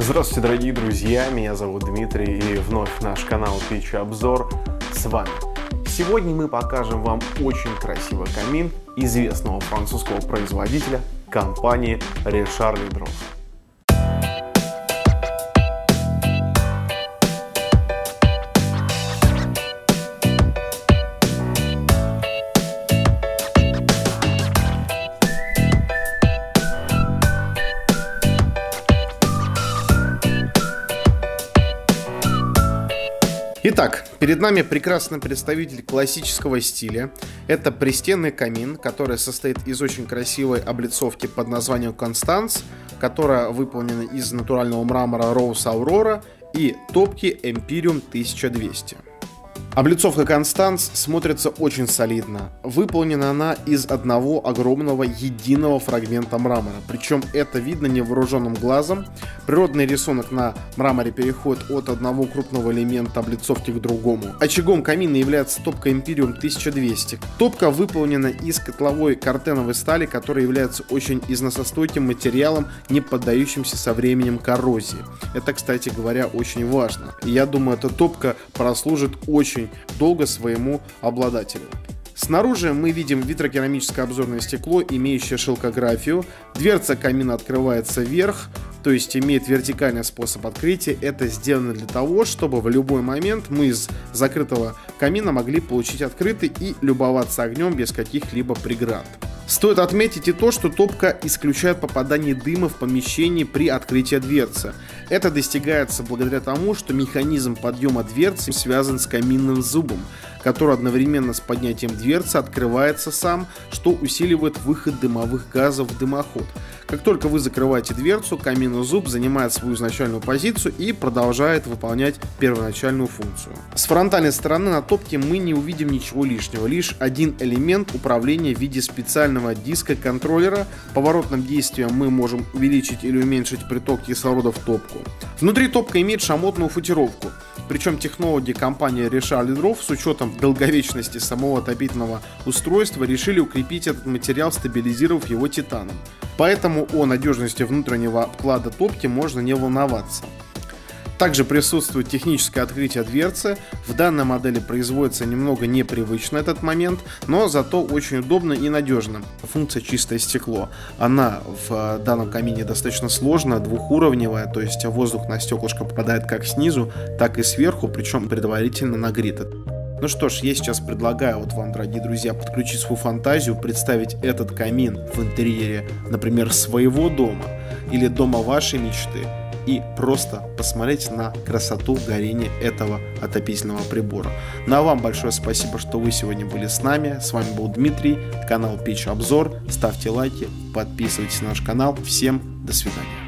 Здравствуйте, дорогие друзья, меня зовут Дмитрий и вновь наш канал Печь Обзор с вами. Сегодня мы покажем вам очень красивый камин известного французского производителя компании Richard Lindros. Итак, перед нами прекрасный представитель классического стиля. Это пристенный камин, который состоит из очень красивой облицовки под названием Constance, которая выполнена из натурального мрамора Rose Aurora и топки Empyrean 1200. Облицовка Constance смотрится очень солидно. Выполнена она из одного огромного единого фрагмента мрамора. Причем это видно невооруженным глазом. Природный рисунок на мраморе переходит от одного крупного элемента облицовки к другому. Очагом камина является топка Empyrean 1200. Топка выполнена из котловой картеновой стали, которая является очень износостойким материалом, не поддающимся со временем коррозии. Это, кстати говоря, очень важно. И я думаю, эта топка прослужит очень долго своему обладателю. Снаружи мы видим витрокерамическое обзорное стекло, имеющее шелкографию. Дверца камина открывается вверх, то есть имеет вертикальный способ открытия. Это сделано для того, чтобы в любой момент мы из закрытого камина могли получить открытый и любоваться огнем без каких-либо преград. Стоит отметить и то, что топка исключает попадание дыма в помещении при открытии дверцы. Это достигается благодаря тому, что механизм подъема дверцы связан с каминным зубом, который одновременно с поднятием дверцы открывается сам, что усиливает выход дымовых газов в дымоход. Как только вы закрываете дверцу, каминный зуб занимает свою изначальную позицию и продолжает выполнять первоначальную функцию. С фронтальной стороны на топке мы не увидим ничего лишнего, лишь один элемент управления в виде специального диска контроллера. Поворотным действием мы можем увеличить или уменьшить приток кислорода в топку. Внутри топка имеет шамотную футировку. Причем технологи компании Richard Lindros с учетом долговечности самого отопительного устройства решили укрепить этот материал, стабилизировав его титаном. Поэтому о надежности внутреннего обклада топки можно не волноваться. Также присутствует техническое открытие дверцы. В данной модели производится немного непривычно этот момент, но зато очень удобно и надежно. Функция чистое стекло. Она в данном камине достаточно сложная, двухуровневая, то есть воздух на стеклышко попадает как снизу, так и сверху, причем предварительно нагрето. Ну что ж, я сейчас предлагаю вам, дорогие друзья, подключить свою фантазию, представить этот камин в интерьере, например, своего дома или дома вашей мечты, и просто посмотреть на красоту горения этого отопительного прибора. Ну а вам большое спасибо, что вы сегодня были с нами. С вами был Дмитрий, канал Печь Обзор. Ставьте лайки, подписывайтесь на наш канал. Всем до свидания.